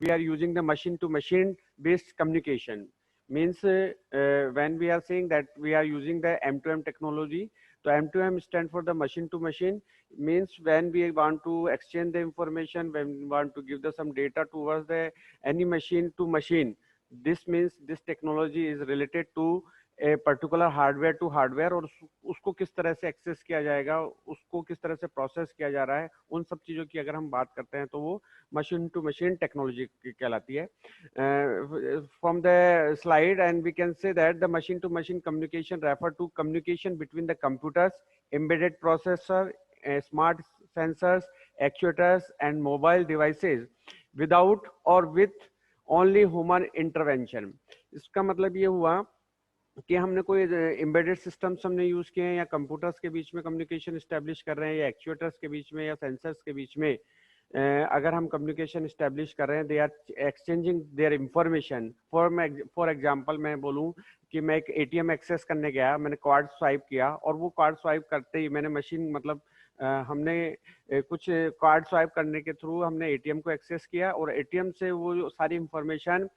we are using the machine to machine based communication. Means when we are saying that we are using the M2M technology, so M2M stand for the machine to machine. Means when we want to exchange the information, when we want to give the some data towards the any machine to machine, this means this technology is related to a particular hardware to hardware, और उसको किस तरह से access किया जाएगा, उसको किस तरह से प्रोसेस किया जा रहा है, उन सब चीज़ों की अगर हम बात करते हैं तो वो मशीन टू मशीन टेक्नोलॉजी कहलाती है. From the slide and we can say that the machine to machine communication refer to communication between the computers, embedded processor, smart sensors, actuators and mobile devices without or with only human intervention. इसका मतलब ये हुआ कि हमने कोई embedded systems हमने use किए हैं, या कंप्यूटर्स के बीच में कम्युनिकेशन इस्टेब्लिश कर रहे हैं, या एक्चुएटर्स के बीच में, या सेंसर्स के बीच में अगर हम कम्युनिकेशन इस्टेब्लिश कर रहे हैं, they are exchanging their information. For example मैं बोलूं कि मैं एक एटीएम एक्सेस करने गया, मैंने कार्ड स्वाइप किया, और वो कार्ड स्वाइप करते ही मैंने मशीन मतलब हमने कुछ कार्ड स्वाइप करने के थ्रू हमने एटीएम को एक्सेस किया, और एटीएम से वो जो सारी इंफॉर्मेशन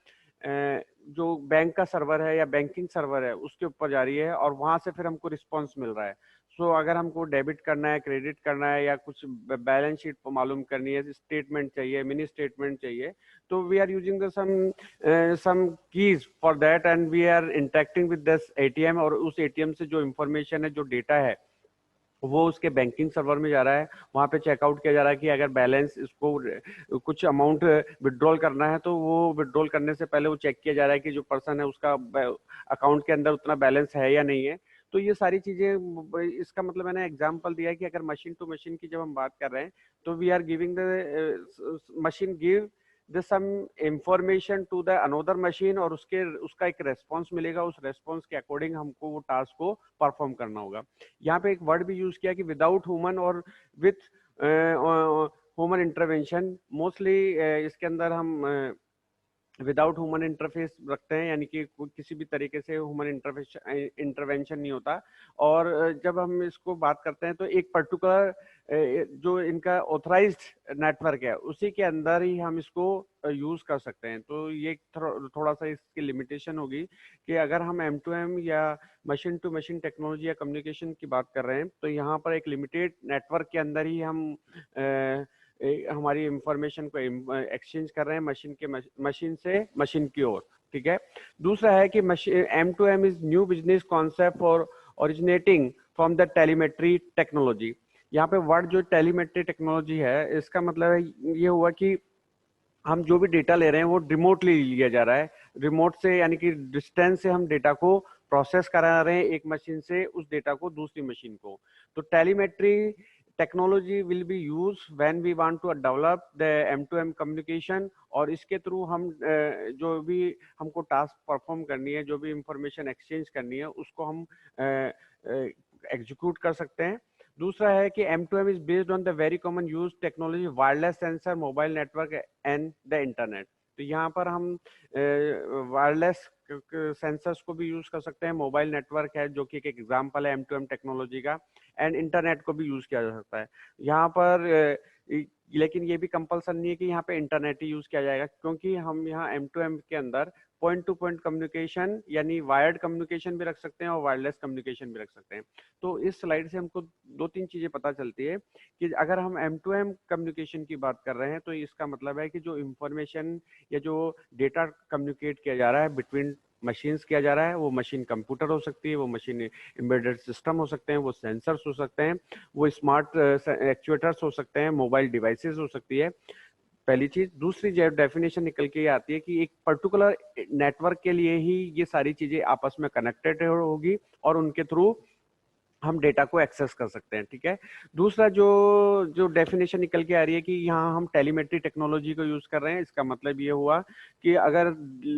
जो बैंक का सर्वर है या बैंकिंग सर्वर है उसके ऊपर जा रही है, और वहां से फिर हमको रिस्पांस मिल रहा है. सो अगर हमको डेबिट करना है, क्रेडिट करना है, या कुछ बैलेंस शीट मालूम करनी है, स्टेटमेंट चाहिए, मिनी स्टेटमेंट चाहिए, तो we are using the some keys for that, and we are interacting with this ATM, और उस एटीएम से जो इंफॉर्मेशन है, जो डेटा है, वो उसके बैंकिंग सर्वर में जा रहा है. वहाँ पे चेकआउट किया जा रहा है कि अगर बैलेंस इसको कुछ अमाउंट विड्रॉल करना है, तो वो विड्रॉल करने से पहले वो चेक किया जा रहा है कि जो पर्सन है उसका अकाउंट के अंदर उतना बैलेंस है या नहीं है. तो ये सारी चीजें, इसका मतलब मैंने एग्जांपल दिया है कि अगर मशीन टू मशीन की जब हम बात कर रहे हैं, तो we are giving the machine give the some information to the another machine, और उसका एक रेस्पॉन्स मिलेगा, उस रेस्पॉन्स के अकॉर्डिंग हमको वो टास्क को परफॉर्म करना होगा. यहाँ पे एक वर्ड भी यूज किया कि विदाउट ह्यूमन और विथ ह्यूमन इंटरवेंशन. मोस्टली इसके अंदर हम विदाउट ह्यूमन इंटरफेस रखते हैं, यानी कि किसी भी तरीके से ह्यूमन इंटरवेंशन नहीं होता. और जब हम इसको बात करते हैं तो एक पर्टिकुलर जो इनका ऑथराइज्ड नेटवर्क है उसी के अंदर ही हम इसको यूज कर सकते हैं. तो ये थोड़ा सा इसकी लिमिटेशन होगी कि अगर हम M2M या मशीन टू मशीन टेक्नोलॉजी या कम्युनिकेशन की बात कर रहे हैं, तो यहाँ पर एक लिमिटेड नेटवर्क के अंदर ही हम हमारी इंफॉर्मेशन को एक्सचेंज कर रहे हैं मशीन से मशीन की ओर. ठीक है. दूसरा है कि M2M is new business concept for originating from the telemetry technology. यहाँ पे वर्ड जो टेलीमेट्री टेक्नोलॉजी है, इसका मतलब ये हुआ कि हम जो भी डेटा ले रहे हैं वो रिमोटली लिया जा रहा है. रिमोट से यानी कि डिस्टेंस से हम डेटा को प्रोसेस करा रहे हैं एक मशीन से उस डेटा को दूसरी मशीन को. तो telemetry technology will be use when we want to develop the M2M communication, और इसके थ्रू हम जो भी हमको टास्क परफॉर्म करनी है, जो भी इंफॉर्मेशन एक्सचेंज करनी है, उसको हम एग्जीक्यूट कर सकते हैं. दूसरा है कि M2M is based on the very common use technology wireless sensor, mobile network and the internet. तो यहाँ पर हम वायरलेस सेंसर्स को भी यूज कर सकते हैं, मोबाइल नेटवर्क है जो कि एक एग्जांपल है M2M टेक्नोलॉजी का, एंड इंटरनेट को भी यूज किया जा सकता है. यहाँ पर लेकिन ये भी कंपल्सन नहीं है कि यहाँ पे इंटरनेट ही यूज किया जाएगा, क्योंकि हम यहाँ M2M के अंदर पॉइंट टू पॉइंट कम्युनिकेशन यानी वायर्ड कम्युनिकेशन भी रख सकते हैं और वायरलेस कम्युनिकेशन भी रख सकते हैं. तो इस स्लाइड से हमको दो तीन चीजें पता चलती है कि अगर हम M2M कम्युनिकेशन की बात कर रहे हैं, तो इसका मतलब है कि जो इंफॉर्मेशन या जो डेटा कम्युनिकेट किया जा रहा है बिटवीन मशीन्स किया जा रहा है, वो मशीन कंप्यूटर हो सकती है, वो मशीन एम्बेडेड सिस्टम हो सकते हैं, वो सेंसर्स हो सकते हैं, वो स्मार्ट एक्चुएटर्स हो सकते हैं, मोबाइल डिवाइसेस हो सकती है. पहली चीज. दूसरी जो डेफिनेशन निकल के आती है कि एक पर्टिकुलर नेटवर्क के लिए ही ये सारी चीजें आपस में कनेक्टेड होगी और उनके थ्रू हम डेटा को एक्सेस कर सकते हैं. ठीक है. दूसरा जो डेफिनेशन निकल के आ रही है कि यहाँ हम टेलीमेट्री टेक्नोलॉजी को यूज कर रहे हैं. इसका मतलब ये हुआ कि अगर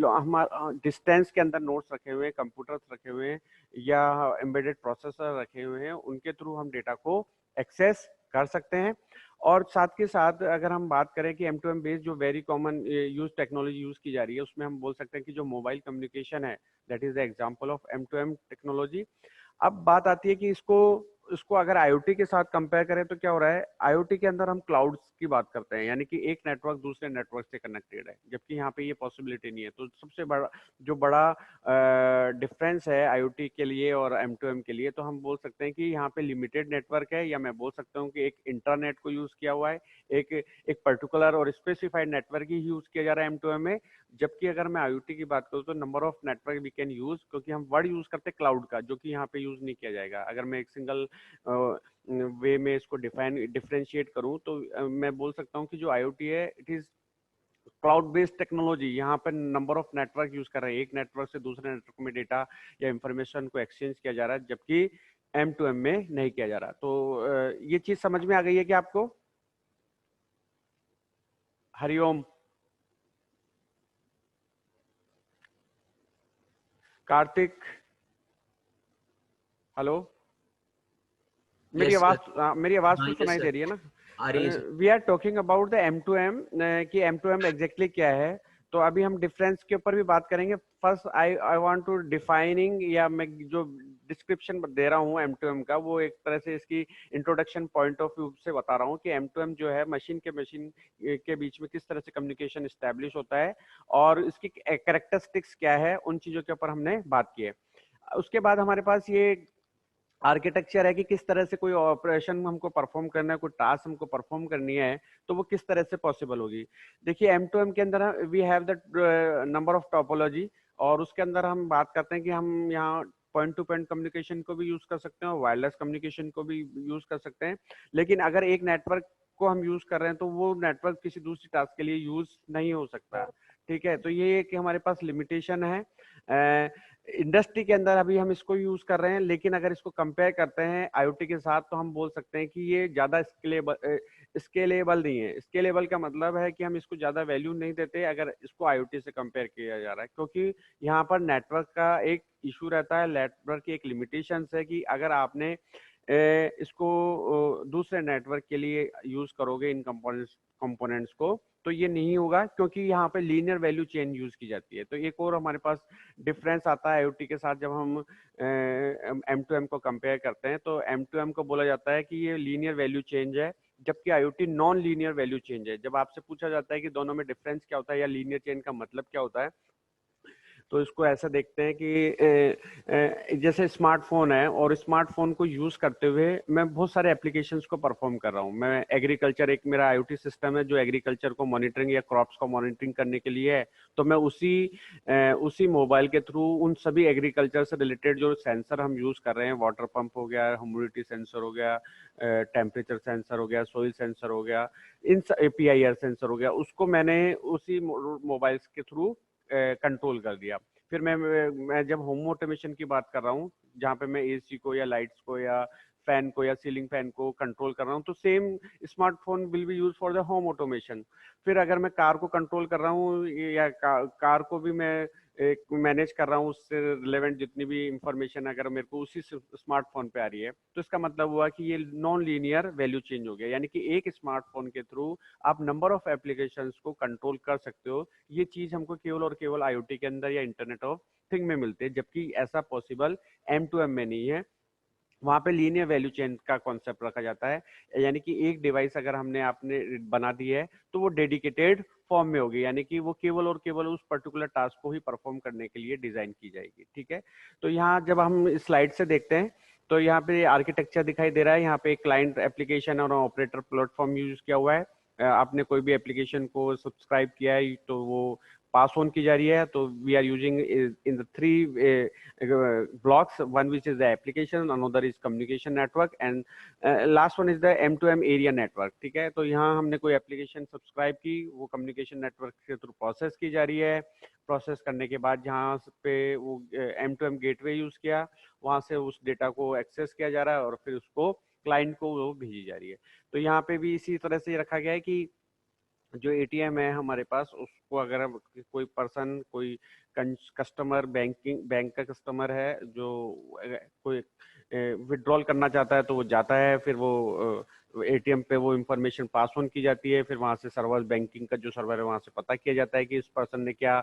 हमारा डिस्टेंस के अंदर नोट्स रखे हुए हैं, कंप्यूटर्स रखे हुए हैं या एम्बेडेड प्रोसेसर रखे हुए हैं, उनके थ्रू हम डेटा को एक्सेस कर सकते हैं. और साथ के साथ अगर हम बात करें कि M2M बेस्ड जो very common use technology use की जा रही है, उसमें हम बोल सकते हैं कि जो मोबाइल कम्युनिकेशन है, that is the example of M2M technology. अब बात आती है कि इसको इसको अगर आईओटी के साथ कंपेयर करें तो क्या हो रहा है, आईओटी के अंदर हम क्लाउड्स की बात करते हैं, यानी कि एक नेटवर्क दूसरे नेटवर्क से कनेक्टेड है, जबकि यहाँ पे ये पॉसिबिलिटी नहीं है। तो सबसे बड़ा जो बड़ा डिफरेंस है आईओटी के लिए और M2M के लिए, तो हम बोल सकते हैं कि यहाँ पे लिमिटेड नेटवर्क है, या मैं बोल सकता हूँ कि एक इंटरनेट को यूज किया हुआ है, एक एक पर्टिकुलर और स्पेसिफाइड नेटवर्क ही यूज किया जा रहा है M2M में। जबकि अगर मैं आईओटी की बात करूँ तो number of network we can use, क्योंकि हम वर्ड यूज करते हैं क्लाउड का, जो कि यहाँ पे यूज नहीं किया जाएगा। अगर मैं एक सिंगल वे में इसको डिफरेंशिएट करूं तो मैं बोल सकता हूं कि जो आईओटी है it is cloud based technology. यहाँ पर नंबर ऑफ नेटवर्क यूज कर रहे हैं, एक नेटवर्क से दूसरे नेटवर्क में डेटा या इंफॉर्मेशन को एक्सचेंज किया जा रहा है, जबकि M2M में नहीं किया जा रहा। तो ये चीज समझ में आ गई है कि आपको? Hariom. Kartik, hello, yes sir. मेरी आवाज हाँ तो यस सुनाई सर, दे रही है ना? आ रही है sir. We are talking about the M2M, कि M2M एग्जैक्टली क्या है। तो अभी हम डिफरेंस के ऊपर भी बात करेंगे। First I I want to defining, या मैं जो डिस्क्रिप्शन दे रहा हूँ M2M का, वो एक तरह से इसकी इंट्रोडक्शन पॉइंट ऑफ व्यू से बता रहा हूँ कि M2M जो है मशीन के मशीन के बीच में किस तरह से कम्युनिकेशन स्टैब्लिश होता है और इसकी कैरेक्टरिस्टिक्स क्या है, उन चीजों के ऊपर हमने बात की है। उसके बाद हमारे पास ये आर्किटेक्चर है कि किस तरह से कोई ऑपरेशन हमको परफॉर्म करना है, कोई टास्क हमको परफॉर्म करनी है, तो वो किस तरह से पॉसिबल होगी। देखिए M2M के अंदर we have the number of topology, और उसके अंदर हम बात करते हैं कि हम यहाँ पॉइंट टू पॉइंट कम्युनिकेशन को भी यूज कर सकते हैं और वायरलेस कम्युनिकेशन को भी यूज कर सकते हैं। लेकिन अगर एक नेटवर्क को हम यूज कर रहे हैं तो वो नेटवर्क किसी दूसरी टास्क के लिए यूज नहीं हो सकता। ठीक है, तो ये कि हमारे पास लिमिटेशन है। इंडस्ट्री के अंदर अभी हम इसको यूज कर रहे हैं, लेकिन अगर इसको कंपेयर करते हैं आईओटी के साथ तो हम बोल सकते हैं कि ये ज्यादा स्केलेबल नहीं है। स्केलेबल का मतलब है कि हम इसको ज्यादा वैल्यू नहीं देते अगर इसको आईओटी से कंपेयर किया जा रहा है, क्योंकि यहाँ पर नेटवर्क का एक इशू रहता है, नेटवर्क की एक लिमिटेशन है कि अगर आपने इसको दूसरे नेटवर्क के लिए यूज करोगे इन कंपोनेंट्स को, तो ये नहीं होगा, क्योंकि यहाँ पे लीनियर वैल्यू चेन यूज की जाती है। तो एक और हमारे पास डिफरेंस आता है आईओटी के साथ, जब हम M2M को कंपेयर करते हैं तो M2M को बोला जाता है कि ये लीनियर वैल्यू चेंज है, जबकि IoT non linear value change है। जब आपसे पूछा जाता है कि दोनों में डिफरेंस क्या होता है या लीनियर चेन का मतलब क्या होता है, तो इसको ऐसा देखते हैं कि जैसे स्मार्टफोन है, और स्मार्टफोन को यूज करते हुए मैं बहुत सारे एप्लीकेशंस को परफॉर्म कर रहा हूँ। मैं एग्रीकल्चर, एक मेरा आईओटी सिस्टम है जो एग्रीकल्चर को मॉनिटरिंग या क्रॉप्स को मॉनिटरिंग करने के लिए है। तो मैं उसी मोबाइल के थ्रू उन सभी एग्रीकल्चर से रिलेटेड जो सेंसर हम यूज कर रहे हैं, वाटर पंप हो गया, ह्यूमिडिटी सेंसर हो गया, टेम्परेचर सेंसर हो गया, सोइल सेंसर हो गया, इन API सेंसर हो गया, उसको मैंने उसी मोबाइल के थ्रू कंट्रोल कर दिया। फिर मैं जब होम ऑटोमेशन की बात कर रहा हूँ, जहाँ पे मैं एसी को या लाइट्स को या फैन को या सीलिंग फैन को कंट्रोल कर रहा हूँ, तो same smartphone will be use for the home automation. फिर अगर मैं कार को कंट्रोल कर रहा हूँ या कार को भी मैं एक मैनेज कर रहा हूँ, उससे रिलेवेंट जितनी भी इंफॉर्मेशन अगर मेरे को उसी स्मार्टफोन पे आ रही है, तो इसका मतलब हुआ कि ये नॉन लीनियर वैल्यू चेंज हो गया। यानी कि एक स्मार्टफोन के थ्रू आप नंबर ऑफ एप्लीकेशंस को कंट्रोल कर सकते हो। ये चीज हमको केवल और केवल आईओटी के अंदर या इंटरनेट ऑफ थिंग में मिलते हैं, जबकि ऐसा पॉसिबल M2M में नहीं है। वहां पे लीनियर वैल्यू चेन का कॉन्सेप्ट रखा जाता है, यानी कि एक डिवाइस अगर हमने आपने बना दी है तो वो डेडिकेटेड फॉर्म में होगी, यानी कि वो केवल और केवल उस पर्टिकुलर टास्क को ही परफॉर्म करने के लिए डिजाइन की जाएगी। ठीक है, तो यहाँ जब हम स्लाइड से देखते हैं तो यहाँ पे आर्किटेक्चर दिखाई दे रहा है। यहाँ पे क्लाइंट एप्लीकेशन और ऑपरेटर प्लेटफॉर्म यूज किया हुआ है। आपने कोई भी एप्लीकेशन को सब्सक्राइब किया है तो वो पास ऑन की जा रही है। तो we are using in the three blocks, one which is the application, another is communication network, and last one is the M2M area network। ठीक है, तो यहाँ हमने कोई एप्लीकेशन सब्सक्राइब की, वो कम्युनिकेशन नेटवर्क के थ्रू प्रोसेस की जा रही है। प्रोसेस करने के बाद जहाँ पे वो M2M गेटवे यूज किया, वहाँ से उस डेटा को एक्सेस किया जा रहा है और फिर उसको क्लाइंट को वो भेजी जा रही है। तो यहाँ पे भी इसी तरह से रखा गया है कि जो एटीएम है हमारे पास, उसको अगर कोई पर्सन, कोई कस्टमर, बैंक का कस्टमर है जो कोई विड्रॉल करना चाहता है, तो वो जाता है, फिर वो एटीएम पे वो इंफॉर्मेशन पास ऑन की जाती है। फिर वहां से सर्वर, बैंकिंग का जो सर्वर है, वहां से पता किया जाता है कि इस पर्सन ने क्या,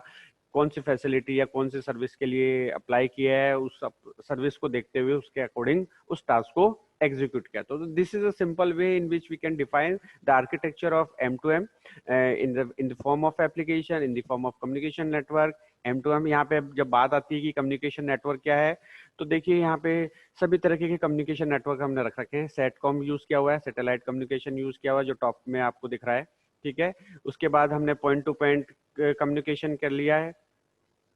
कौन सी फैसिलिटी या कौन सी सर्विस के लिए अप्लाई किया है। उस सर्विस को देखते हुए उसके अकॉर्डिंग उस टास्क को एग्जीक्यूट किया। तो this is a simple way in which we can define the architecture of M2M in the form of application, in the form of communication network. M2M यहाँ पे जब बात आती है कि कम्युनिकेशन नेटवर्क क्या है, तो देखिए यहाँ पे सभी तरीके के कम्युनिकेशन नेटवर्क हमने रख रखे हैं। सेटकॉम यूज किया हुआ है, सैटेलाइट कम्युनिकेशन यूज किया हुआ है, जो टॉप में आपको दिख रहा है, ठीक है। उसके बाद हमने पॉइंट टू पॉइंट कम्युनिकेशन कर लिया है,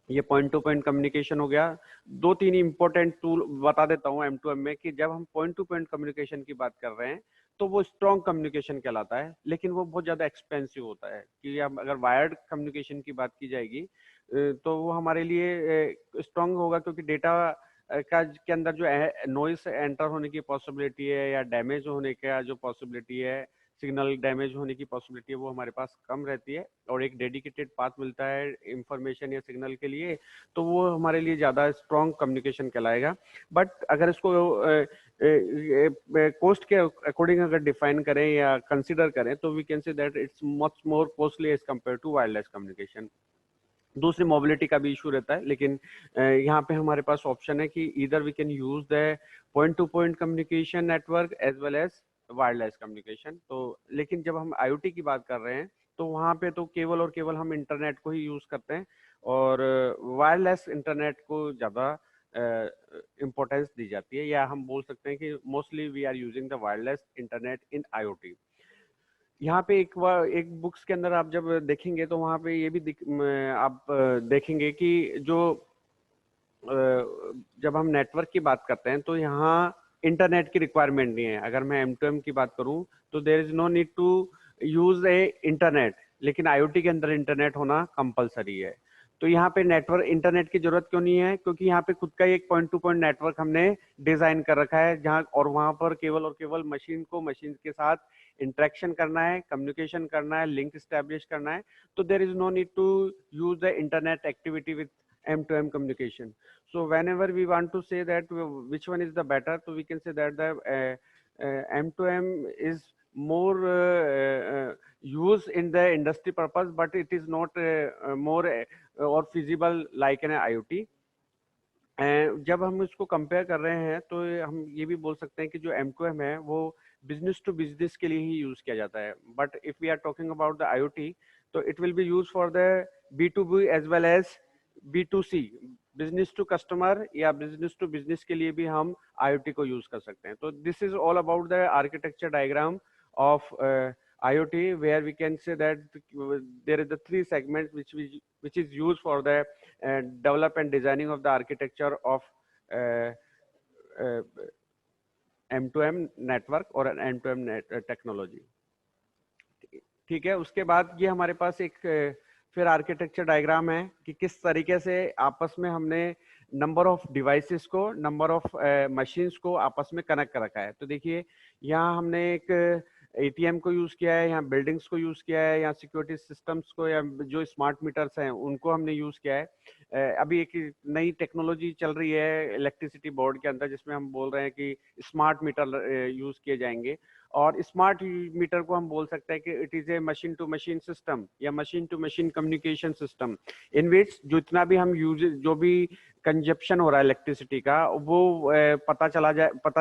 ये पॉइंट टू पॉइंट कम्युनिकेशन हो गया। दो तीन इंपॉर्टेंट टूल बता देता हूँ M2M में, कि जब हम पॉइंट टू पॉइंट कम्युनिकेशन की बात कर रहे हैं तो वो स्ट्रॉन्ग कम्युनिकेशन कहलाता है, लेकिन वो बहुत ज्यादा एक्सपेंसिव होता है। कि अब अगर वायर्ड कम्युनिकेशन की बात की जाएगी तो वो हमारे लिए स्ट्रॉन्ग होगा, क्योंकि डेटा का के अंदर जो नॉइस एंटर होने की पॉसिबिलिटी है या डैमेज होने का जो पॉसिबिलिटी है, सिग्नल डैमेज होने की पॉसिबिलिटी है, वो हमारे पास कम रहती है। और एक डेडिकेटेड पाथ मिलता है इंफॉर्मेशन या सिग्नल के लिए, तो वो हमारे लिए ज़्यादा स्ट्रॉन्ग कम्युनिकेशन कहलाएगा। बट अगर इसको कॉस्ट के अकॉर्डिंग अगर डिफाइन करें या कंसिडर करें, तो we can say that it's much more costly as compare to wireless communication. दूसरी मोबिलिटी का भी इशू रहता है, लेकिन यहाँ पे हमारे पास ऑप्शन है कि इधर we can use the point to point communication network as well as wireless communication. तो लेकिन जब हम IoT की बात कर रहे हैं, तो वहाँ पे तो केवल और केवल हम इंटरनेट को ही यूज करते हैं, और वायरलेस इंटरनेट को ज़्यादा इम्पोर्टेंस दी जाती है, या हम बोल सकते हैं कि mostly we are using the wireless internet in IoT। यहाँ पे एक बुक्स के अंदर आप जब देखेंगे तो वहाँ पे ये भी आप देखेंगे कि जो जब हम नेटवर्क की बात करते हैं तो यहाँ इंटरनेट की रिक्वायरमेंट नहीं है। अगर मैं M2M की बात करूँ तो there is no need to use a internet, लेकिन IoT के अंदर इंटरनेट होना कंपलसरी है। तो यहाँ पे नेटवर्क इंटरनेट की जरूरत क्यों नहीं है? क्योंकि यहाँ पे खुद का एक पॉइंट टू पॉइंट नेटवर्क हमने डिजाइन कर रखा है, जहाँ और वहाँ पर केवल और केवल मशीन को मशीन के साथ इंटरेक्शन करना है, कम्युनिकेशन करना है, लिंक स्टैब्लिश करना है। तो there is no need to use the internet activity with M2M communication. So whenever we want to say that which one is the better, so we can say that the M2M is more used in the industry purpose, but it is not more or feasible like an IoT. जब हम इसको compare कर रहे हैं तो हम ये भी बोल सकते हैं कि जो M2M है वो बिजनेस टू बिजनेस के लिए ही यूज किया जाता है। But if we are talking about the IoT, तो it will be use for the B2B as well as B2C, business to customer या बिजनेस टू बिजनेस के लिए भी हम IoT को यूज कर सकते हैं। तो this is all about the architecture diagram of IoT, where we can say that there is the three segments which is used for the develop and designing of the architecture of uh, uh, M2M network और M2M technology. ठीक है, उसके बाद ये हमारे पास एक फिर architecture diagram है कि किस तरीके से आपस में हमने नंबर ऑफ डिवाइसेस को, नंबर ऑफ मशीन्स को आपस में कनेक्ट कर रखा है। तो देखिए यहाँ हमने एक ATM को यूज किया है, यहाँ बिल्डिंग्स को यूज किया है, यहाँ सिक्योरिटी सिस्टम्स को, या जो स्मार्ट मीटर्स हैं उनको हमने यूज किया है। अभी एक नई टेक्नोलॉजी चल रही है इलेक्ट्रिसिटी बोर्ड के अंदर, जिसमें हम बोल रहे हैं कि स्मार्ट मीटर यूज किए जाएंगे। और स्मार्ट मीटर को हम बोल सकते हैं कि it is a machine to machine system या machine to machine communication system, in which जितना भी हम यूज, जो भी कंजप्शन हो रहा है इलेक्ट्रिसिटी का, वो पता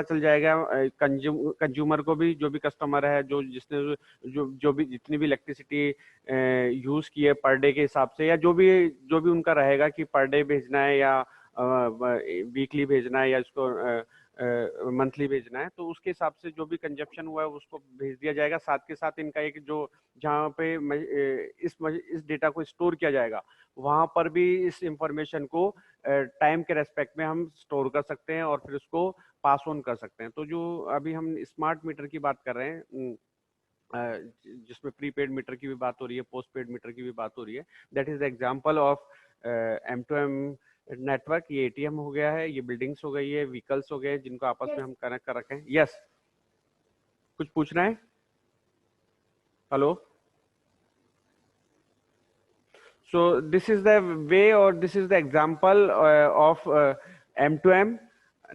चल जाएगा कंज्यूमर को भी, जो भी कस्टमर है, जो भी जितनी भी इलेक्ट्रिसिटी यूज की है पर डे के हिसाब से, या जो भी उनका रहेगा कि पर डे भेजना है या वीकली भेजना है या इसको मंथली भेजना है, तो उसके हिसाब से जो भी कंजप्शन हुआ है उसको भेज दिया जाएगा। साथ के साथ इनका एक जो जहाँ पे इस डेटा को स्टोर किया जाएगा, वहां पर भी इस इंफॉर्मेशन को टाइम के रेस्पेक्ट में हम स्टोर कर सकते हैं और फिर उसको पास ऑन कर सकते हैं। तो जो अभी हम स्मार्ट मीटर की बात कर रहे हैं, जिसमें प्रीपेड मीटर की भी बात हो रही है, पोस्ट पेड मीटर की भी बात हो रही है, that is the example of M2M network. ये ATM हो गया है, ये बिल्डिंग्स हो गई है, व्हीकल्स हो गए जिनको आपस में हम कनेक्ट कर रखे हैं। यस, कुछ पूछना है? Hello. So this is the way और this is the example of M2M।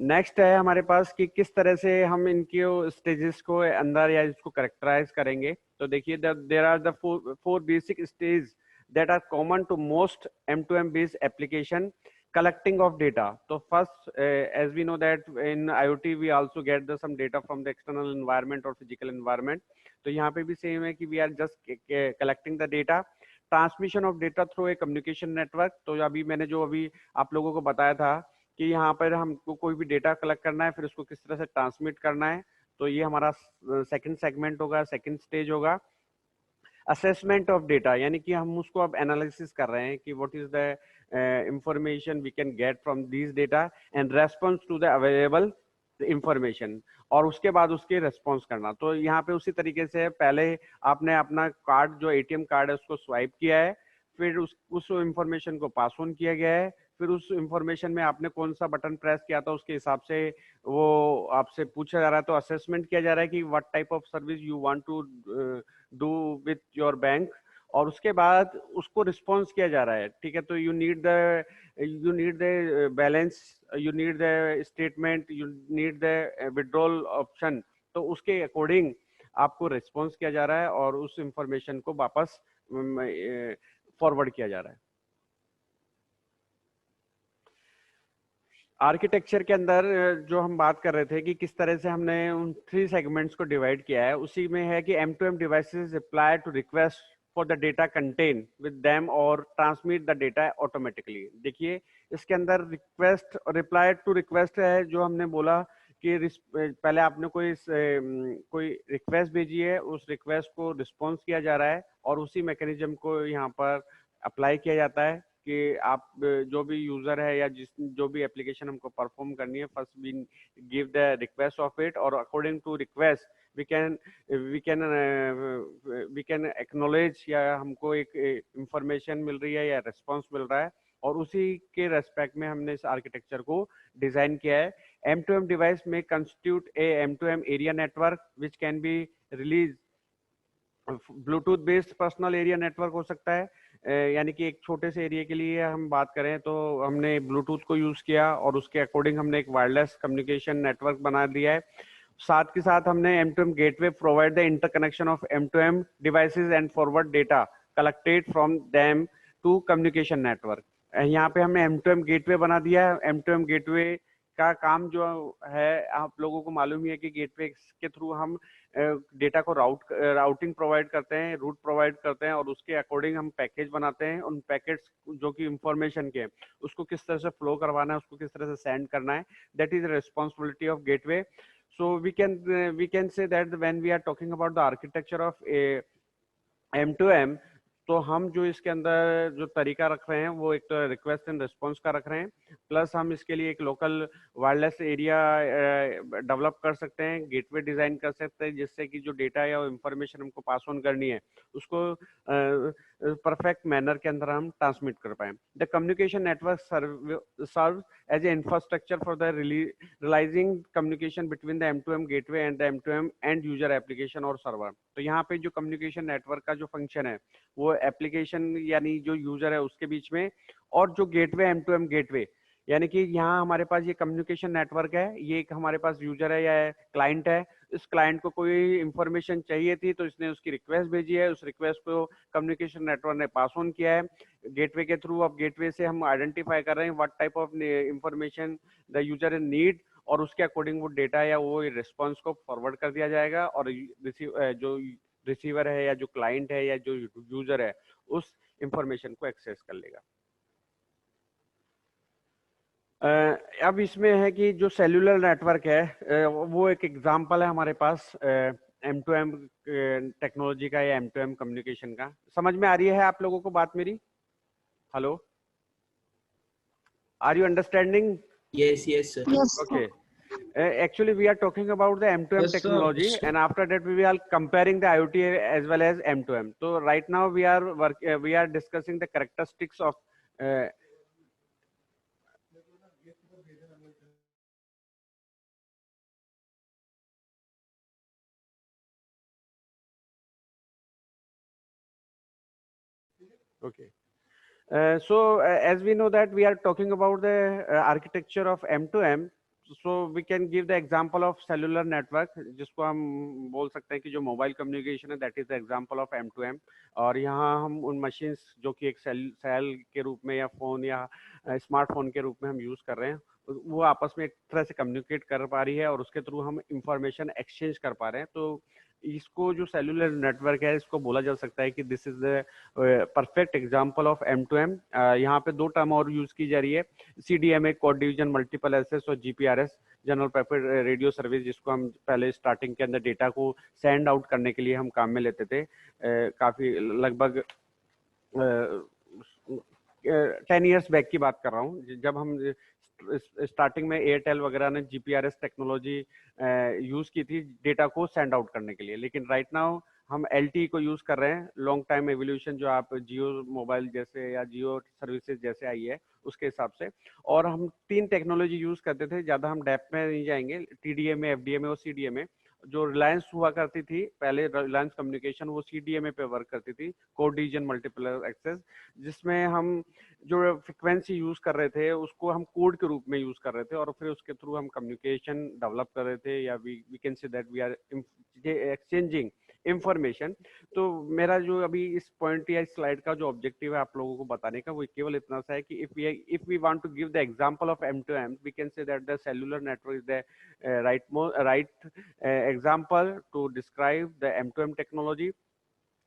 Next है हमारे पास कि किस तरह से हम इनके स्टेजेस को अंदर या इसको करेक्टराइज करेंगे। तो देखिए there are the four basic stage that are common to most M2M based application, collecting of data. So first, as we know that in IoT we also get some data from the external environment or physical environment. तो यहाँ पे भी same है कि we are just collecting the data. Transmission of data through a communication network. तो अभी मैंने जो अभी आप लोगों को बताया था कि यहाँ पर हमको कोई भी डेटा कलेक्ट करना है, फिर उसको किस तरह से ट्रांसमिट करना है, तो ये हमारा सेकंड सेगमेंट होगा, सेकंड स्टेज होगा. असेसमेंट ऑफ डेटा, यानी कि हम उसको अब एनालिसिस कर रहे हैं कि what is the information we can get from this data and response to the available information, और उसके बाद उसके रेस्पॉन्स करना. तो यहाँ पे उसी तरीके से पहले आपने अपना कार्ड जो एटीएम कार्ड है उसको स्वाइप किया है, फिर उस इंफॉर्मेशन को पास ऑन किया गया है, फिर उस इंफॉर्मेशन में आपने कौन सा बटन प्रेस किया था उसके हिसाब से वो आपसे पूछा जा रहा है. तो असेसमेंट किया जा रहा है कि what type of service you want to do with your bank, और उसके बाद उसको रिस्पॉन्स किया जा रहा है. ठीक है, तो you need the balance, you need the statement, you need the withdrawal option. तो उसके अकॉर्डिंग आपको रिस्पॉन्स किया जा रहा है और उस इंफॉर्मेशन को वापस फॉरवर्ड किया जा रहा है. आर्किटेक्चर के अंदर जो हम बात कर रहे थे कि किस तरह से हमने उन 3 सेगमेंट्स को डिवाइड किया है, उसी में है कि M2M devices reply to request for the data contain with them और ट्रांसमिट द डेटा ऑटोमेटिकली. देखिए इसके अंदर रिक्वेस्ट और रिप्लाई टू रिक्वेस्ट है, जो हमने बोला कि पहले आपने कोई रिक्वेस्ट भेजी है, उस रिक्वेस्ट को रिस्पॉन्स किया जा रहा है और उसी मैकेनिज्म को यहाँ पर अप्लाई किया जाता है कि आप जो भी यूजर है या जो भी एप्लीकेशन हमको परफॉर्म करनी है, first we give the request of it, और according to request we can acknowledge, या हमको एक इंफॉर्मेशन मिल रही है या रिस्पॉन्स मिल रहा है, और उसी के रेस्पेक्ट में हमने इस आर्किटेक्चर को डिजाइन किया है. M2M डिवाइस में constitute A M2M area network which can be release. Bluetooth based personal area network हो सकता है, यानी कि एक छोटे से एरिया के लिए हम बात करें तो हमने ब्लूटूथ को यूज किया और उसके अकॉर्डिंग हमने एक वायरलेस कम्युनिकेशन नेटवर्क बना दिया है. साथ के साथ हमने M2M gateway provide the interconnection of M2M devices and forward data collected from them to communication network. यहाँ पे हमने M2M गेटवे बना दिया है. M2M गेटवे का काम जो है, आप लोगों को मालूम ही है कि गेटवे के थ्रू हम डेटा को राउटिंग प्रोवाइड करते हैं, रूट प्रोवाइड करते हैं, और उसके अकॉर्डिंग हम पैकेज बनाते हैं. उन पैकेट्स जो कि इंफॉर्मेशन के उसको किस तरह से फ्लो करवाना है, उसको किस तरह से सेंड करना है, that is the responsibility of gateway. So we can say that when we are talking about the architecture of a M2M, तो हम जो इसके अंदर जो तरीका रख रहे हैं वो एक तो रिक्वेस्ट एंड रिस्पॉन्स का रख रहे हैं, प्लस हम इसके लिए एक लोकल वायरलेस एरिया डेवलप कर सकते हैं, गेटवे डिजाइन कर सकते हैं, जिससे कि जो डेटा या इंफॉर्मेशन हमको पास ऑन करनी है उसको परफेक्ट मैनर के अंदर हम ट्रांसमिट कर पाए. The communication network serve as a infrastructure for the realising communication between the M2M gateway and the M2M end user application और सर्वर. तो यहाँ पे जो कम्युनिकेशन नेटवर्क का जो फंक्शन है वो एप्लीकेशन यानी जो यूजर है उसके बीच में, और जो गेटवे M2M गेटवे, यानी कि यहाँ हमारे पास ये कम्युनिकेशन नेटवर्क है, ये एक हमारे पास यूजर है या क्लाइंट है. इस क्लाइंट को कोई इंफॉर्मेशन चाहिए थी तो इसने उसकी रिक्वेस्ट भेजी है, उस रिक्वेस्ट को कम्युनिकेशन नेटवर्क ने पास ऑन किया है गेटवे के थ्रू. अब गेटवे से हम आइडेंटिफाई कर रहे हैं what type of information the user in need, और उसके अकॉर्डिंग वो डेटा या वो रिस्पॉन्स को फॉरवर्ड कर दिया जाएगा, और जो रिसीवर है या जो क्लाइंट है या जो यूजर है उस इंफॉर्मेशन को एक्सेस कर लेगा. अब इसमें है कि जो सेल्यूलर नेटवर्क है वो एक एग्जांपल है हमारे पास M2M टेक्नोलॉजी का या M2M कम्युनिकेशन का. समझ में आ रही है आप लोगों को बात मेरी? Hello, are you understanding? Yes, yes, sir. Yes, Okay. Actually, we are talking about the M2M Yes, sir. technology, and after that we are comparing the IoT as well as M2M. So right now we are discussing the characteristics of okay. So as we know that we are talking about the architecture of M2M. So we can give the example of cellular network, जिसको हम बोल सकते हैं कि जो mobile communication है, that is the example of M2M। और यहाँ हम उन मशीन्स जो कि एक सेल के रूप में या फोन या स्मार्टफोन के रूप में हम यूज कर रहे हैं, वो आपस में एक तरह से कम्युनिकेट कर पा रही है और उसके थ्रू हम इंफॉर्मेशन एक्सचेंज कर पा रहे हैं। तो इसको जो सेलुलर नेटवर्क है, इसको बोला जा सकता है कि this is the perfect example of M2M। यहाँ पे दो टर्म और यूज की जा रही है, CDMA code division multiple access और GPRS general purpose radio service, जिसको हम पहले स्टार्टिंग के अंदर डेटा को सेंड आउट करने के लिए हम काम में लेते थे। काफी लगभग 10 years बैक की बात कर रहा हूँ, जब हम स्टार्टिंग में एयरटेल वगैरह ने GPRS टेक्नोलॉजी यूज की थी डेटा को सेंड आउट करने के लिए। लेकिन राइट नाउ हम LTE को यूज कर रहे हैं, लॉन्ग टाइम एवोल्यूशन जो आप जियो मोबाइल जैसे या जियो सर्विसेज जैसे आई है उसके हिसाब से। और हम 3 टेक्नोलॉजी यूज करते थे, ज्यादा हम डेप्थ में नहीं जाएंगे। TDMA, FDMA और CDMA। जो रिलायंस हुआ करती थी पहले, रिलायंस कम्युनिकेशन, वो CDMA पे वर्क करती थी, कोड डिवीजन मल्टीपल एक्सेस, जिसमें हम जो फ्रिक्वेंसी यूज कर रहे थे उसको हम कोड के रूप में यूज कर रहे थे और फिर उसके थ्रू हम कम्युनिकेशन डेवलप कर रहे थे, या we can say that we are exchanging information. तो मेरा जो अभी इस पॉइंट या इस स्लाइड का जो ऑब्जेक्टिव है आप लोगों को बताने का, वो केवल इतना सा है कि if we want to give the example of M2M, we can say that the cellular network is the right example to describe the M2M technology,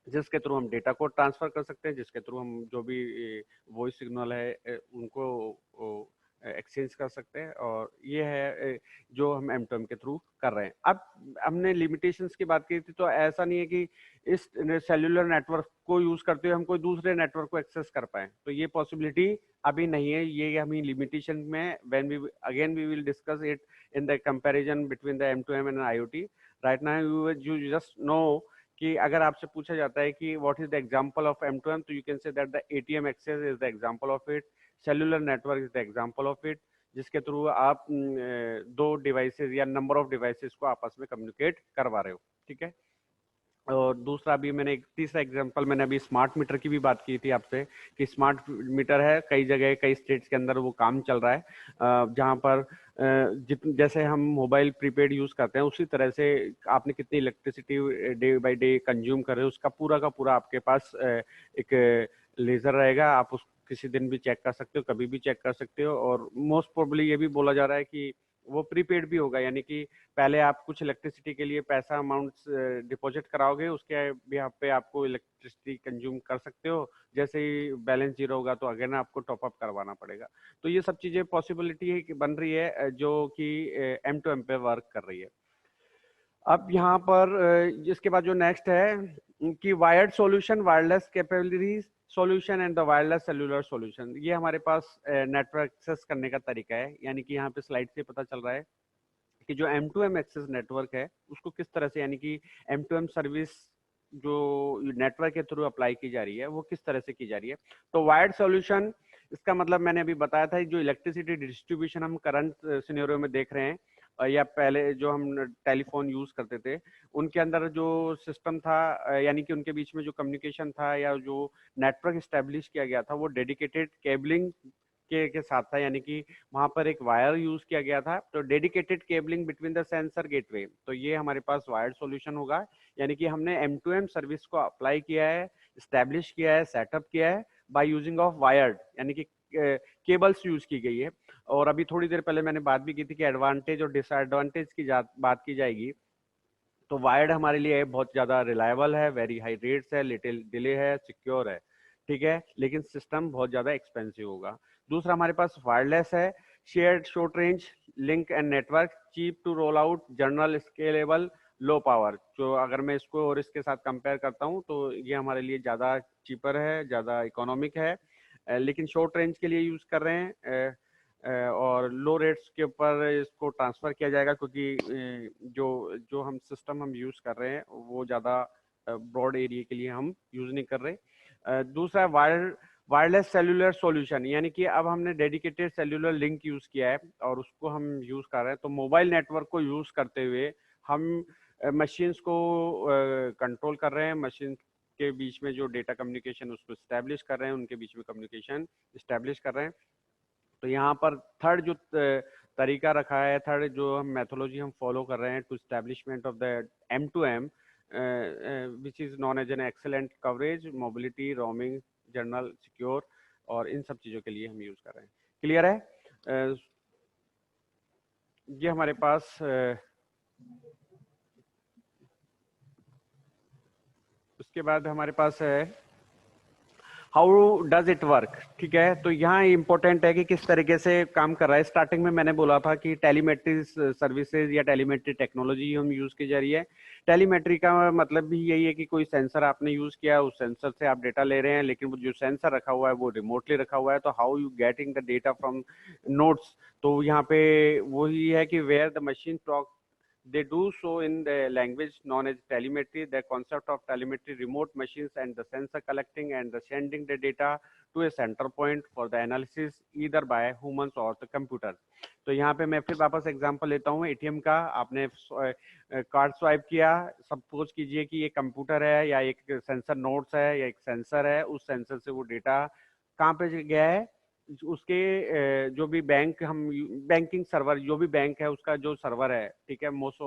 जिसके थ्रू हम डेटा को ट्रांसफर कर सकते हैं, जिसके थ्रू हम जो भी वॉइस सिग्नल है उनको एक्सचेंज कर सकते हैं। और ये है जो हम M2M के थ्रू कर रहे हैं। अब हमने लिमिटेशंस की बात की थी, तो ऐसा नहीं है कि इस सेल्युलर नेटवर्क को यूज करते हुए हम कोई दूसरे नेटवर्क को एक्सेस कर पाए, तो ये पॉसिबिलिटी अभी नहीं है। ये हमें लिमिटेशन में when we will discuss it in the comparison between the M2M and IoT। Right now you just know कि अगर आपसे पूछा जाता है कि what is the example of M2M, तो you can say that the ATM access is the example of it, cellular network is the example of it, जिसके through आप दो डिवाइसेस या नंबर ऑफ डिवाइसेस को आपस में कम्युनिकेट करवा रहे हो। ठीक है। और दूसरा, अभी मैंने एक तीसरा एग्जांपल, मैंने अभी स्मार्ट मीटर की भी बात की थी आपसे कि स्मार्ट मीटर है, कई जगह कई स्टेट्स के अंदर वो काम चल रहा है, जहाँ पर जैसे हम मोबाइल प्रीपेड यूज करते हैं उसी तरह से आपने कितनी electricity day by day consume कर रहे हो, उसका पूरा का पूरा आपके पास एक लेजर रहेगा। आप उस किसी दिन भी चेक कर सकते हो, कभी भी चेक कर सकते हो। और मोस्ट प्रोबेबली ये भी बोला जा रहा है कि वो प्रीपेड भी होगा, यानी कि पहले आप कुछ इलेक्ट्रिसिटी के लिए पैसा अमाउंट डिपॉजिट कराओगे, उसके बिहाफ पे आपको इलेक्ट्रिसिटी कंज्यूम कर सकते हो, जैसे ही बैलेंस जीरो होगा तो अगेन आपको टॉप अप करवाना पड़ेगा। तो ये सब चीजें पॉसिबिलिटी है कि बन रही है, जो कि M2M पे वर्क कर रही है। अब यहाँ पर इसके बाद जो नेक्स्ट है कि wired solution, wireless capabilities solution and the wireless cellular solution, ये हमारे पास नेटवर्क एक्सेस करने का तरीका है। यानी कि यहाँ पे स्लाइड से पता चल रहा है कि जो M2M एक्सेस नेटवर्क है उसको किस तरह से, यानी कि M2M सर्विस जो नेटवर्क के थ्रू अप्लाई की जा रही है वो किस तरह से की जा रही है। तो वायर्ड सॉल्यूशन, इसका मतलब मैंने अभी बताया था, जो इलेक्ट्रिसिटी डिस्ट्रीब्यूशन हम करंट सिनेरियो में देख रहे हैं, या पहले जो हम टेलीफोन यूज करते थे उनके अंदर जो सिस्टम था, यानी कि उनके बीच में जो कम्युनिकेशन था या जो नेटवर्क स्टैब्लिश किया गया था, वो डेडिकेटेड केबलिंग के साथ था, यानी कि वहां पर एक वायर यूज किया गया था। तो dedicated cabling between the sensor gateway, तो ये हमारे पास वायर्ड सॉल्यूशन होगा। यानी कि हमने M2M सर्विस को अप्लाई किया है, स्टैब्लिश किया है, सेटअप किया है बाय यूजिंग ऑफ वायर्ड, यानी कि केबल्स यूज की गई है। और अभी थोड़ी देर पहले मैंने बात भी की थी कि एडवांटेज और डिसएडवांटेज की बात की जाएगी। तो वायर्ड हमारे लिए बहुत ज्यादा रिलायबल है, वेरी हाई रेट्स है, लिटिल डिले है, सिक्योर है, ठीक है, लेकिन सिस्टम बहुत ज्यादा एक्सपेंसिव होगा। दूसरा हमारे पास वायरलेस है, shared short range link and network, cheap to roll out, general scalable, low power. जो अगर मैं इसको और इसके साथ कंपेयर करता हूँ तो ये हमारे लिए ज्यादा चीपर है, ज्यादा इकोनॉमिक है, लेकिन शॉर्ट रेंज के लिए यूज कर रहे हैं, और लो रेट्स के ऊपर इसको ट्रांसफर किया जाएगा, क्योंकि जो जो हम सिस्टम हम यूज कर रहे हैं वो ज़्यादा ब्रॉड एरिया के लिए हम यूज नहीं कर रहे। दूसरा वायरलेस सेलुलर सॉल्यूशन, यानी कि अब हमने डेडिकेटेड सेलुलर लिंक यूज किया है और उसको हम यूज कर रहे हैं। तो मोबाइल नेटवर्क को यूज करते हुए हम मशीन्स को कंट्रोल कर रहे हैं, मशीन के बीच में जो डेटा कम्युनिकेशन उसको स्टैब्लिश कर रहे हैं, उनके बीच में कम्युनिकेशन स्टैब्लिश कर रहे हैं। तो यहाँ पर थर्ड जो तरीका रखा है, थर्ड जो हम मैथोलॉजी हम फॉलो कर रहे हैं to establishment of the M2M, which is known as an excellent coverage, mobility, roaming, general, secure, और इन सब चीज़ों के लिए हम यूज़ कर रहे हैं। क्लियर है? ये हमारे पास उसके बाद हमारे पास है हाउ डज इट वर्क। ठीक है, तो यहाँ इम्पोर्टेंट है कि किस तरीके से काम कर रहा है। स्टार्टिंग में मैंने बोला था कि टेलीमेट्री सर्विसेज या टेलीमेट्री टेक्नोलॉजी हम यूज की जा रही है। टेलीमेट्री का मतलब भी यही है कि कोई सेंसर आपने यूज किया, उस सेंसर से आप डेटा ले रहे हैं, लेकिन वो जो सेंसर रखा हुआ है वो रिमोटली रखा हुआ है। तो how you getting the data from nodes, तो यहाँ पे वही है कि where the machine talk, they do so in the language known as telemetry. The concept of telemetry, remote machines and the sensor collecting and the sending the data to a center point for the analysis either by humans or the computer. तो यहाँ पे मैं फिर वापस example लेता हूँ ATM का। आपने कार्ड स्वाइप किया, सपोज कीजिए कि ये कंप्यूटर है या एक सेंसर नोड्स है या एक सेंसर है, उस सेंसर से वो डेटा कहाँ पे गया है, उसके जो भी बैंक हम बैंकिंग सर्वर, जो भी बैंक है उसका जो सर्वर है। ठीक है, मोस्ट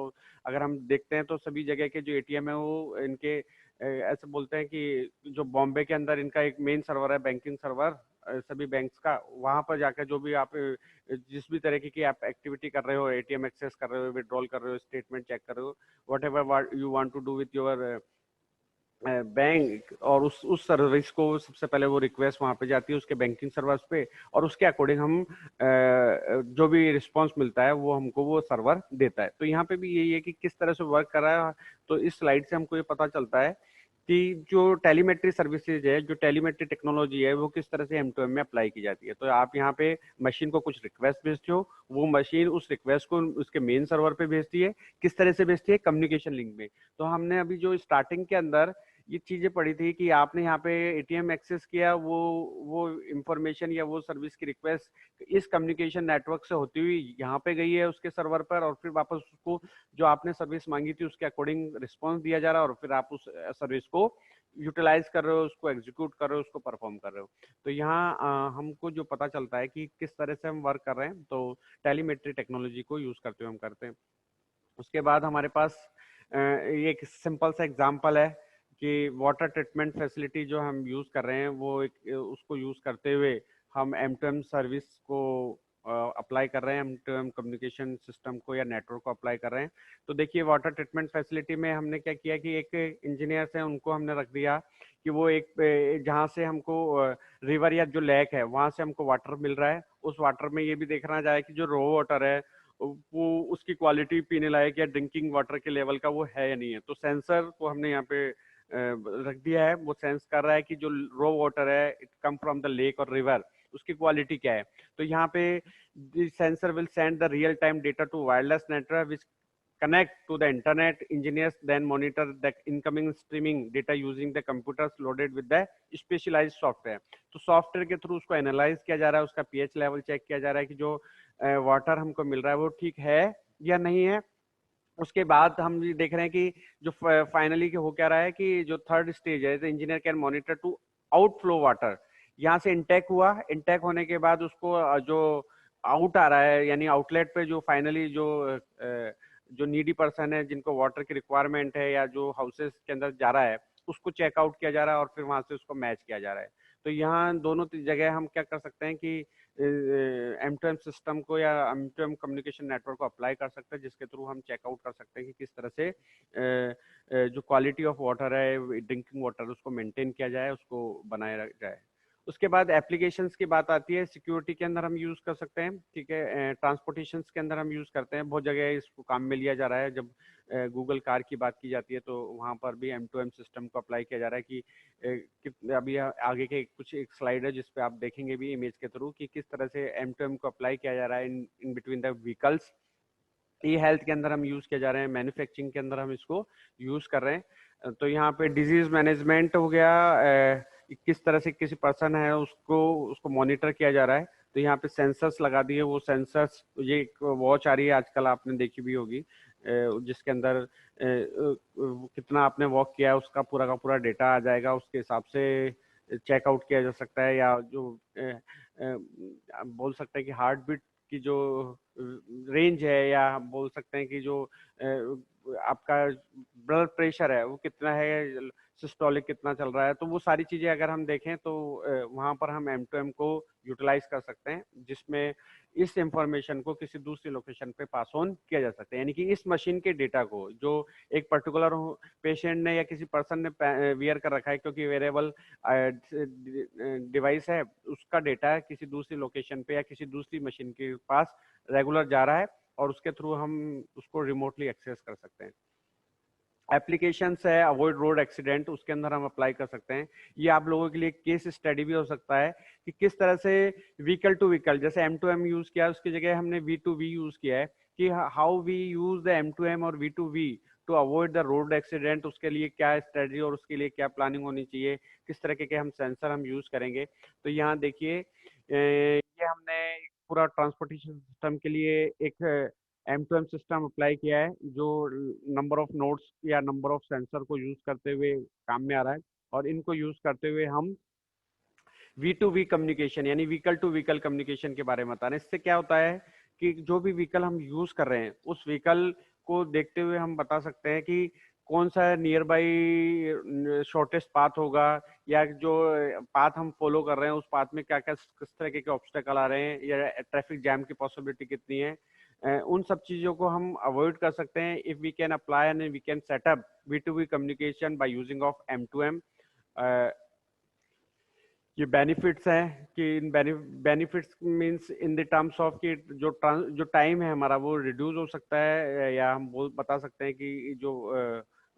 अगर हम देखते हैं तो सभी जगह के जो एटीएम है वो इनके ऐसे बोलते हैं कि जो बॉम्बे के अंदर इनका एक मेन सर्वर है, बैंकिंग सर्वर सभी बैंक्स का। वहां पर जाकर जो भी आप जिस भी तरीके की आप एक्टिविटी कर रहे हो, एटीएम एक्सेस कर रहे हो, विड्रॉल कर रहे हो, स्टेटमेंट चेक कर रहे हो, whatever you want to do with your bank, और उस सर्विस को सबसे पहले वो रिक्वेस्ट वहां पे जाती है उसके बैंकिंग सर्वर पे, और उसके अकॉर्डिंग हम जो भी रिस्पांस मिलता है वो हमको वो सर्वर देता है। तो यहाँ पे भी यही है कि किस तरह से वर्क कर रहा है। तो इस स्लाइड से हमको ये पता चलता है कि जो टेलीमेट्री सर्विसेज है, जो टेलीमेट्री टेक्नोलॉजी है, वो किस तरह से M2M में अप्लाई की जाती है। तो आप यहाँ पे मशीन को कुछ रिक्वेस्ट भेजते हो, वो मशीन उस रिक्वेस्ट को उसके मेन सर्वर पे भेजती है। किस तरह से भेजती है? कम्युनिकेशन लिंक में। तो हमने अभी जो स्टार्टिंग के अंदर ये चीजें पढ़ी थी कि आपने यहाँ पे एटीएम एक्सेस किया, वो इंफॉर्मेशन या वो सर्विस की रिक्वेस्ट इस कम्युनिकेशन नेटवर्क से होती हुई यहाँ पे गई है उसके सर्वर पर, और फिर वापस उसको जो आपने सर्विस मांगी थी उसके अकॉर्डिंग रिस्पॉन्स दिया जा रहा है, और फिर आप उस सर्विस को यूटिलाइज कर रहे हो, उसको एग्जीक्यूट कर रहे हो, उसको परफॉर्म कर रहे हो। तो यहाँ हमको जो पता चलता है कि किस तरह से हम वर्क कर रहे हैं, तो टेलीमेट्री टेक्नोलॉजी को यूज करते हुए हम करते हैं। उसके बाद हमारे पास ये एक सिंपल सा एग्जांपल है कि वाटर ट्रीटमेंट फैसिलिटी जो हम यूज़ कर रहे हैं वो एक उसको यूज़ करते हुए हम M2M सर्विस को अप्लाई कर रहे हैं, M2M कम्युनिकेशन सिस्टम को या नेटवर्क को अप्लाई कर रहे हैं। तो देखिए वाटर ट्रीटमेंट फैसिलिटी में हमने क्या किया कि एक इंजीनियर्स है उनको हमने रख दिया कि वो एक जहाँ से हमको रिवर या जो लेक है वहाँ से हमको वाटर मिल रहा है, उस वाटर में ये भी देखना जाए कि जो रो वाटर है वो उसकी क्वालिटी पीने लायक या ड्रिंकिंग वाटर के लेवल का वो है या नहीं है। तो सेंसर को हमने यहाँ पे रख दिया है, वो सेंस कर रहा है कि जो रो वाटर है it come from the lake और रिवर, उसकी क्वालिटी क्या है। तो यहाँ पे sensor will send the real time data to wireless network which connect to the internet. Engineers then monitor the incoming streaming data using the computers loaded with the specialized software. तो software के through उसको analyse किया जा रहा है, उसका pH level check किया जा रहा है कि जो वाटर हमको मिल रहा है वो ठीक है या नहीं है। उसके बाद हम ये देख रहे हैं कि जो फाइनली हो क्या रहा है कि जो थर्ड स्टेज है, engineer can monitor to outflow water. यहाँ से इंटेक हुआ, इंटेक होने के बाद उसको जो आउट आ रहा है यानी आउटलेट पे जो फाइनली जो नीडी पर्सन है जिनको वाटर की रिक्वायरमेंट है या जो हाउसेस के अंदर जा रहा है उसको चेकआउट किया जा रहा है और फिर वहां से उसको मैच किया जा रहा है। तो यहाँ दोनों जगह हम क्या कर सकते हैं कि M2M सिस्टम को या M2M कम्युनिकेशन नेटवर्क को अप्लाई कर सकते हैं, जिसके थ्रू हम चेकआउट कर सकते हैं कि किस तरह से जो क्वालिटी ऑफ वाटर है, ड्रिंकिंग वाटर, उसको मेंटेन किया जाए, उसको बनाया जाए। उसके बाद एप्लीकेशंस की बात आती है, सिक्योरिटी के अंदर हम यूज कर सकते हैं। ठीक है, ट्रांसपोर्टेशन के अंदर हम यूज करते हैं, बहुत जगह इसको काम में लिया जा रहा है। जब गूगल कार की बात की जाती है तो वहाँ पर भी M2M सिस्टम को अप्लाई किया जा रहा है कि अभी आगे के कुछ एक स्लाइड है जिसपे आप देखेंगे भी इमेज के थ्रू कि किस तरह से M2M को अप्लाई किया जा रहा है in between the vehicles. E health के अंदर हम यूज किया जा रहे हैं, मैन्युफैक्चरिंग के अंदर हम इसको यूज कर रहे हैं। तो यहाँ पे डिजीज मैनेजमेंट हो गया, किस तरह से किसी पर्सन है उसको मॉनिटर किया जा रहा है। तो यहाँ पे सेंसर्स लगा दिए, वो सेंसर्स, ये एक वॉच आ रही है आजकल आपने देखी भी होगी, जिसके अंदर कितना आपने वॉक किया है उसका पूरा का पूरा डेटा आ जाएगा, उसके हिसाब से चेकआउट किया जा सकता है। या जो बोल सकते हैं कि हार्ट बीट की जो रेंज है, या हम बोल सकते हैं कि जो आपका ब्लड प्रेशर है वो कितना है, सिस्टोलिक कितना चल रहा है, तो वो सारी चीजें अगर हम देखें तो वहां पर हम M2M को यूटिलाइज कर सकते हैं, जिसमें इस इंफॉर्मेशन को किसी दूसरी लोकेशन पे पास ऑन किया जा सकता है। यानी कि इस मशीन के डेटा को जो एक पर्टिकुलर पेशेंट ने या किसी पर्सन ने वियर कर रखा है, क्योंकि वेरेबल डिवाइस है, उसका डेटा किसी दूसरी लोकेशन पे या किसी दूसरी मशीन के पास रेगुलर जा रहा है, और उसके थ्रू हम उसको रिमोटली एक्सेस कर सकते हैं। एप्लीकेशंस है अवॉइड रोड एक्सीडेंट, उसके अंदर हम अप्लाई कर सकते हैं। ये आप लोगों के लिए केस स्टडी भी हो सकता है कि किस तरह से व्हीकल टू व्हीकल, जैसे M2M यूज किया उसकी जगह हमने V2V यूज किया है, कि how we use the M2M और V2V to avoid the road accident, उसके लिए क्या स्ट्रेटजी और उसके लिए क्या प्लानिंग होनी चाहिए, किस तरह के हम सेंसर हम यूज करेंगे। तो यहाँ देखिए ये हमने एक पूरा ट्रांसपोर्टेशन सिस्टम के लिए एक M2M सिस्टम अप्लाई किया है, जो नंबर ऑफ नोड्स या नंबर ऑफ सेंसर को यूज करते हुए काम में आ रहा है, और इनको यूज करते हुए हम V2V कम्युनिकेशन यानी व्हीकल टू व्हीकल कम्युनिकेशन के बारे में बता रहे हैं। इससे क्या होता है कि जो भी व्हीकल हम यूज कर रहे हैं उस व्हीकल को देखते हुए हम बता सकते हैं कि कौन सा नियर बाई शॉर्टेस्ट पाथ होगा, या जो पाथ हम फॉलो कर रहे हैं उस पाथ में क्या क्या किस तरह के ऑब्स्टेकल आ रहे हैं, या ट्रैफिक जैम की पॉसिबिलिटी कितनी है। उन सब चीजों को हम अवॉइड कर सकते हैं if we can apply and we can setup V2V communication by using of M2M। ये बेनिफिट्स हैं कि इन benefits means in the terms of कि जो टाइम है हमारा वो रिड्यूस हो सकता है, या हम बता सकते हैं कि जो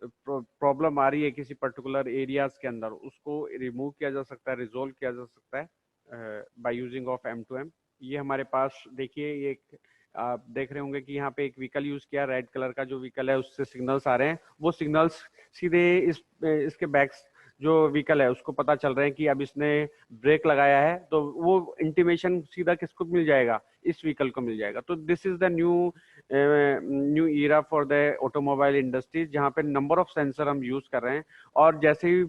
प्रॉब्लम आ रही है किसी पर्टिकुलर एरियाज के अंदर उसको रिमूव किया जा सकता है, रिजोल्व किया जा सकता है बाय यूजिंग ऑफ M2M। ये हमारे पास देखिए, ये आप देख रहे होंगे कि यहाँ पे एक व्हीकल यूज किया, रेड कलर का जो व्हीकल है उससे सिग्नल्स आ रहे हैं, वो सिग्नल्स सीधे इसके बैक जो व्हीकल है उसको पता चल रहे हैं कि अब इसने ब्रेक लगाया है, तो वो इंटीमेशन सीधा किसको मिल जाएगा, इस व्हीकल को मिल जाएगा। तो this is the new era for the automobile industry, जहाँ पे नंबर ऑफ सेंसर हम यूज कर रहे हैं, और जैसे ही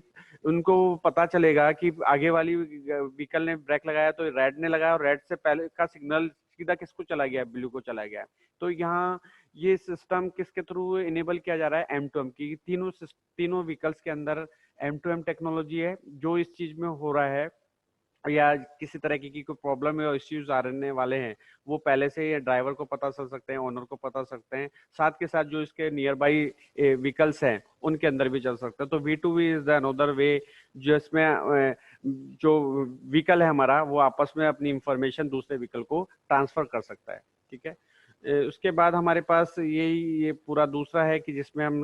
उनको पता चलेगा कि आगे वाली व्हीकल ने ब्रेक लगाया तो रेड ने लगाया, और रेड से पहले का सिग्नल सीधा किसको चला गया, ब्लू को चला गया। तो यहाँ ये सिस्टम किसके थ्रू इनेबल किया जा रहा है, M2M की। तीनों व्हीकल्स के अंदर M2M टेक्नोलॉजी है। जो इस चीज में हो रहा है या किसी तरह की कोई प्रॉब्लम या इश्यूज आने वाले हैं, वो पहले से ड्राइवर को पता चल सकते हैं, ओनर को पता चल सकते हैं, साथ के साथ जो इसके नियर बाई व्हीकल्स हैं उनके अंदर भी चल सकते हैं। तो V2V is the another way, जिसमें जो व्हीकल है हमारा वो आपस में अपनी इंफॉर्मेशन दूसरे व्हीकल को ट्रांसफर कर सकता है। ठीक है। उसके बाद हमारे पास ये पूरा दूसरा है कि जिसमें हम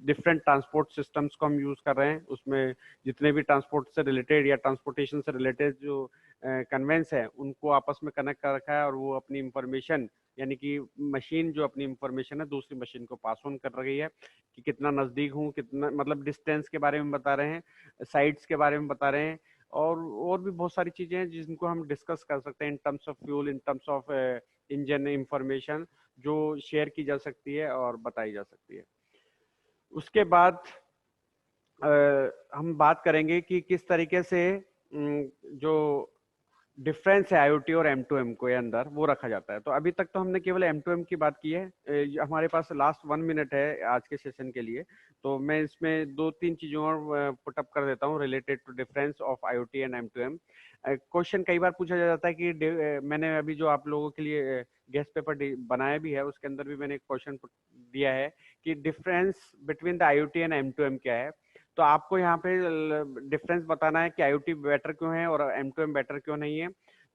डिफरेंट ट्रांसपोर्ट सिस्टम्स को हम यूज कर रहे हैं, उसमें जितने भी ट्रांसपोर्ट से रिलेटेड या ट्रांसपोर्टेशन से रिलेटेड जो कन्वेंस है उनको आपस में कनेक्ट कर रखा है, और वो अपनी इंफॉर्मेशन यानी कि मशीन जो अपनी इंफॉर्मेशन है दूसरी मशीन को पास ऑन कर रही है, कि कितना नजदीक हूँ, कितना मतलब डिस्टेंस के बारे में बता रहे हैं, साइड्स के बारे में बता रहे हैं, और भी बहुत सारी चीजें हैं जिनको हम डिस्कस कर सकते हैं in terms of fuel, in terms of engine information, जो शेयर की जा सकती है और बताई जा सकती है। उसके बाद हम बात करेंगे कि किस तरीके से जो डिफरेंस है IoT और M2M को अंदर वो रखा जाता है। तो अभी तक तो हमने केवल M2M की बात की है। हमारे पास लास्ट 1 मिनट है आज के सेशन के लिए, तो मैं इसमें 2-3 चीजों और पुटअप कर देता हूँ related to difference of IoT and M2M। Question कई बार पूछा जाता है कि मैंने अभी जो आप लोगों के लिए गेस्ट पेपर बनाया भी है उसके अंदर भी मैंने एक क्वेश्चन दिया है कि difference between the IoT and M2M क्या है। तो आपको यहाँ पे डिफरेंस बताना है कि IoT बेटर क्यों है और M2M बेटर क्यों नहीं है।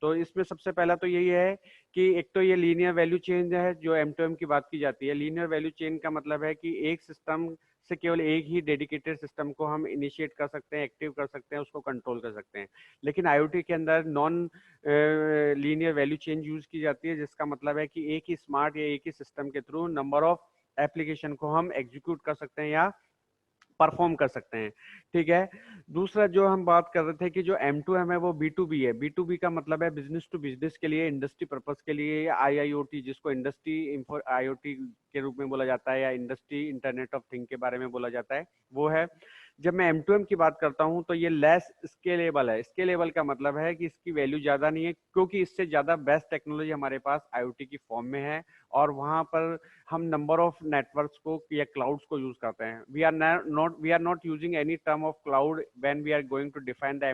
तो इसमें सबसे पहला तो यही है कि एक तो ये लीनियर वैल्यू चेन है जो M2M की बात की जाती है। लीनियर वैल्यू चेन का मतलब है कि एक सिस्टम से केवल एक ही डेडिकेटेड सिस्टम को हम इनिशिएट कर सकते हैं, एक्टिव कर सकते हैं, उसको कंट्रोल कर सकते हैं। लेकिन IoT के अंदर non linear value chain use की जाती है, जिसका मतलब है कि एक ही स्मार्ट या एक ही सिस्टम के थ्रू नंबर ऑफ एप्लीकेशन को हम एग्जीक्यूट कर सकते हैं या परफॉर्म कर सकते हैं। ठीक है। दूसरा जो हम बात कर रहे थे कि जो M2M है वो B2B है। B2B का मतलब है बिजनेस टू बिजनेस के लिए, इंडस्ट्री पर्पस के लिए, या IIoT जिसको इंडस्ट्री IoT के रूप में बोला जाता है, या इंडस्ट्री इंटरनेट ऑफ थिंग के बारे में बोला जाता है, वो है। जब मैं M2M की बात करता हूं तो ये लेस स्केलेबल है। स्केलेबल का मतलब है कि इसकी वैल्यू ज्यादा नहीं है, क्योंकि इससे ज्यादा बेस्ट टेक्नोलॉजी हमारे पास IoT की फॉर्म में है, और वहां पर हम नंबर ऑफ नेटवर्क्स को या क्लाउड्स को यूज करते हैं। We are not using any term of cloud when we are going to define the